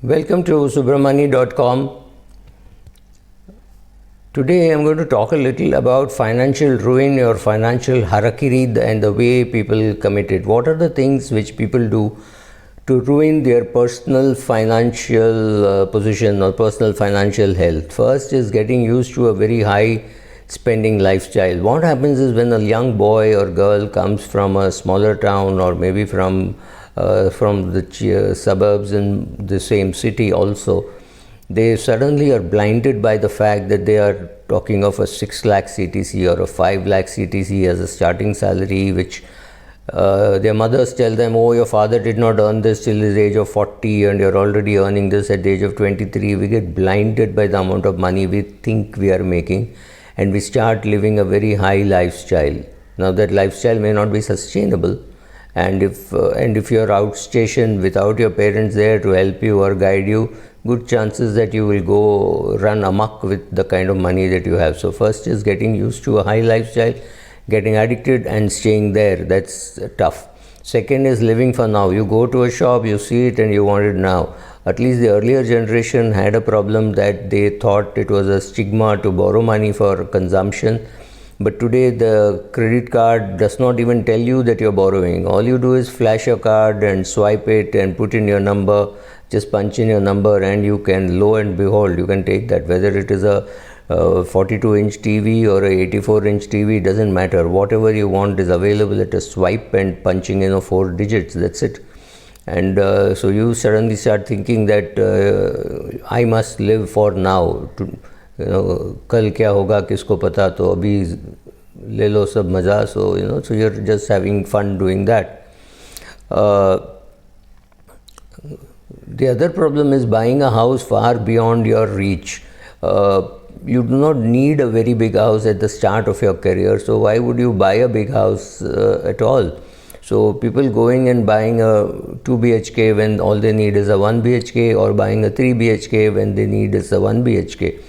Welcome to subramani.com. Today I'm going to talk a little about financial ruin or financial harakiri and the way people commit it. What are the things which people do to ruin their personal financial position or personal financial health? First is getting used to a very high spending lifestyle. What happens is when a young boy or girl comes from a smaller town or maybe from the suburbs in the same city also, they suddenly are blinded by the fact that they are talking of a 6 lakh CTC or a 5 lakh CTC as a starting salary, which their mothers tell them, oh, your father did not earn this till his age of 40 and you're already earning this at the age of 23. We get blinded by the amount of money we think we are making and we start living a very high lifestyle. Now that lifestyle may not be sustainable, and if you're outstationed without your parents there to help you or guide you, good chances that you will go run amok with the kind of money that you have. So first is getting used to a high lifestyle, getting addicted and staying there. That's tough. Second is living for now. You go to a shop, you see it and you want it now. At least the earlier generation had a problem that they thought it was a stigma to borrow money for consumption. But today the credit card does not even tell you that you're borrowing. All you do is flash your card and swipe it and put in your number, just punch in your number and you can, lo and behold, you can take that. Whether it is a 42-inch TV or a 84-inch TV, doesn't matter. Whatever you want is available at a swipe and punching in 4 digits, that's it. And so you suddenly start thinking that I must live for now. कल क्या होगा किसको पता, तो अभी ले लो सब मज़ा. So you're just having fun doing that. The other problem is buying a house far beyond your reach. You do not need a very big house at the start of your career, so why would you buy a big house at all? So people going and buying a 2 BHK when all they need is a 1 BHK, or buying a 3 BHK when they need is a 1 BHK.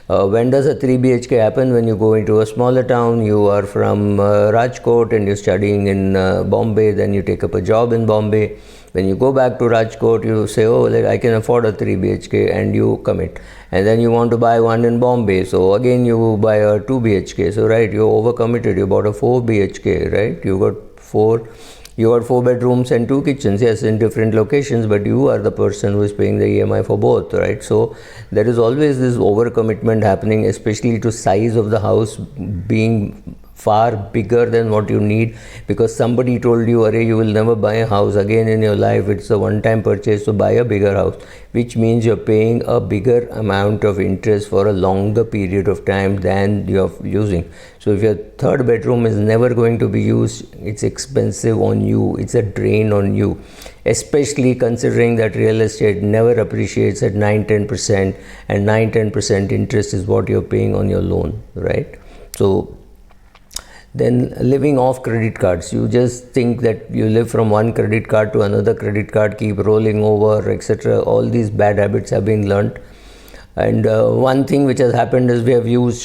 When does a 3 BHK happen? When you go into a smaller town, you are from Rajkot and you're studying in Bombay, then you take up a job in Bombay. When you go back to Rajkot, you say, oh, I can afford a 3 BHK, and you commit. And then you want to buy one in Bombay, so again you buy a 2 BHK. So right, you overcommitted, you bought a 4 BHK, right? You got 4 bedrooms and 2 kitchens, yes, in different locations, but you are the person who is paying the EMI for both, right? So there is always this overcommitment happening, especially to size of the house being far bigger than what you need, because somebody told you, you will never buy a house again in your life, it's a one-time purchase, so buy a bigger house, which means you're paying a bigger amount of interest for a longer period of time than you're using. So if your third bedroom is never going to be used, it's expensive on you, it's a drain on you, especially considering that real estate never appreciates at 9-10%, and 9-10% interest is what you're paying on your loan, right? So then living off credit cards, you just think that you live from one credit card to another credit card, keep rolling over, etc. All these bad habits have been learnt. And one thing which has happened is we have used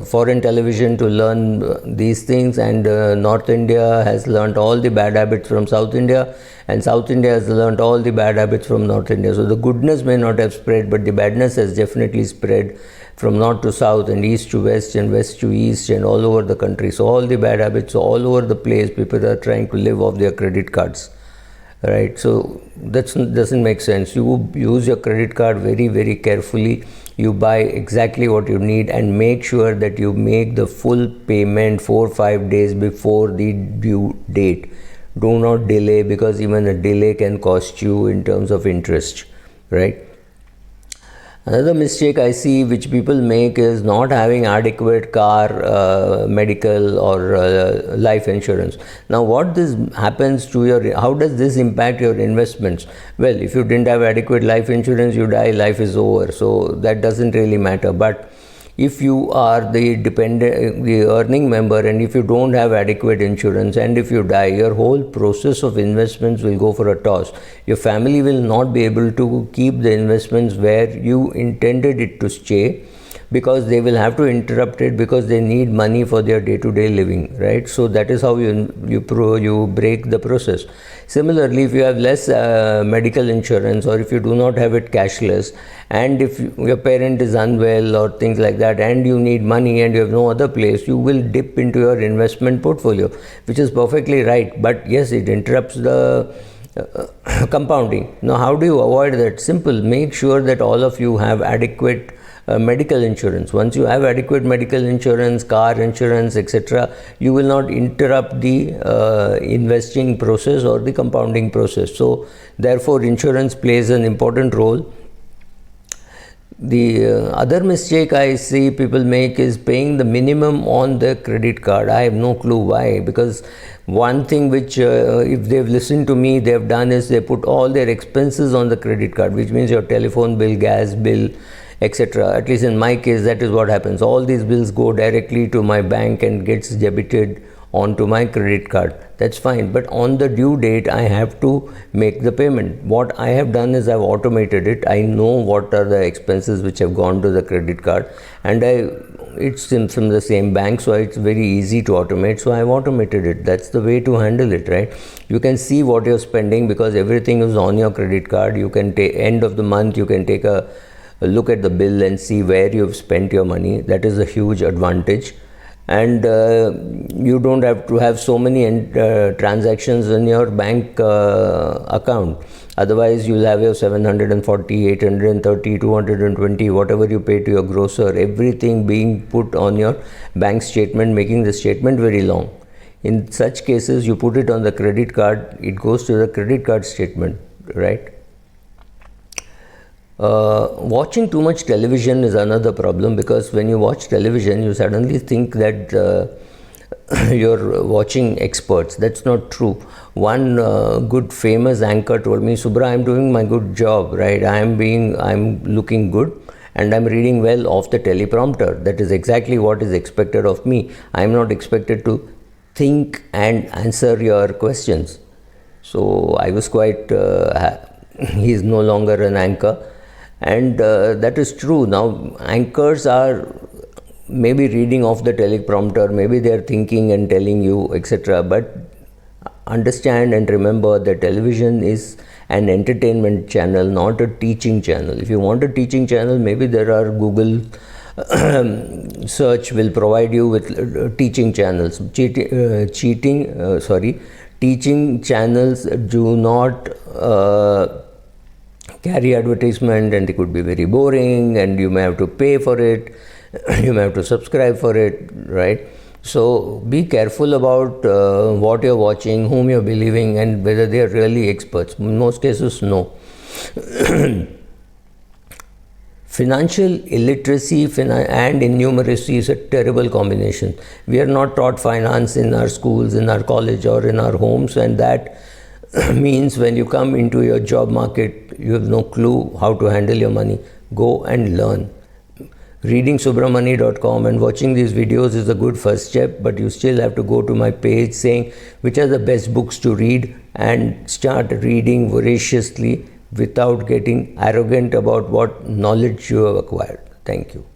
foreign television to learn these things, and North India has learnt all the bad habits from South India, and South India has learnt all the bad habits from North India. So the goodness may not have spread, but the badness has definitely spread from north to south and east to west and west to east and all over the country. So all the bad habits, all over the place, people are trying to live off their credit cards, right? So that doesn't make sense. You use your credit card very, very carefully. You buy exactly what you need and make sure that you make the full payment 4 or 5 days before the due date. Do not delay, because even a delay can cost you in terms of interest, right? Another mistake I see which people make is not having adequate car, medical or life insurance. Now what this happens to how does this impact your investments? Well, if you didn't have adequate life insurance, you die, life is over. So that doesn't really matter. But if you are the earning member, and if you don't have adequate insurance, and if you die, your whole process of investments will go for a toss. Your family will not be able to keep the investments where you intended it to stay, because they will have to interrupt it because they need money for their day-to-day living, right? So that is how you break the process. Similarly, if you have less medical insurance, or if you do not have it cashless, and if your parent is unwell or things like that, and you need money and you have no other place, you will dip into your investment portfolio, which is perfectly right. But yes, it interrupts the compounding. Now, how do you avoid that? Simple. Make sure that all of you have adequate medical insurance. Once you have adequate medical insurance, car insurance, etc., you will not interrupt the investing process or the compounding process. So therefore, insurance plays an important role. The other mistake I see people make is paying the minimum on the credit card. I have no clue why, because one thing which if they've listened to me, they've done is they put all their expenses on the credit card, which means your telephone bill, gas bill, etc. At least in my case, that is what happens. All these bills go directly to my bank and gets debited onto my credit card. That's fine, but on the due date I have to make the payment. What I have done is I've automated it. I know what are the expenses which have gone to the credit card, and it's from the same bank, so it's very easy to automate. So I've automated it. That's the way to handle it, right? You can see what you're spending because everything is on your credit card. You can take end of the month, you can take a look at the bill and see where you've spent your money. That is a huge advantage. And you don't have to have so many transactions in your bank account. Otherwise, you'll have your 740, 830, 220, whatever you pay to your grocer, everything being put on your bank statement, making the statement very long. In such cases, you put it on the credit card, it goes to the credit card statement, right? Watching too much television is another problem, because when you watch television, you suddenly think that you're watching experts. That's not true. One good famous anchor told me, Subra, I'm doing my good job, right? I'm looking good and I'm reading well off the teleprompter. That is exactly what is expected of me. I'm not expected to think and answer your questions. So I was quite, he is no longer an anchor. And that is true. Now, anchors are maybe reading off the teleprompter, maybe they are thinking and telling you, etc. But understand and remember that television is an entertainment channel, not a teaching channel. If you want a teaching channel, maybe there are Google search will provide you with teaching channels. Teaching channels do not carry advertisement, and they could be very boring, and you may have to pay for it, you may have to subscribe for it, right? So be careful about what you're watching, whom you're believing, and whether they are really experts. In most cases, no. Financial illiteracy and innumeracy is a terrible combination. We are not taught finance in our schools, in our college, or in our homes, and that means when you come into your job market, you have no clue how to handle your money. Go and learn. Reading subramani.com and watching these videos is a good first step, but you still have to go to my page saying which are the best books to read and start reading voraciously without getting arrogant about what knowledge you have acquired. Thank you.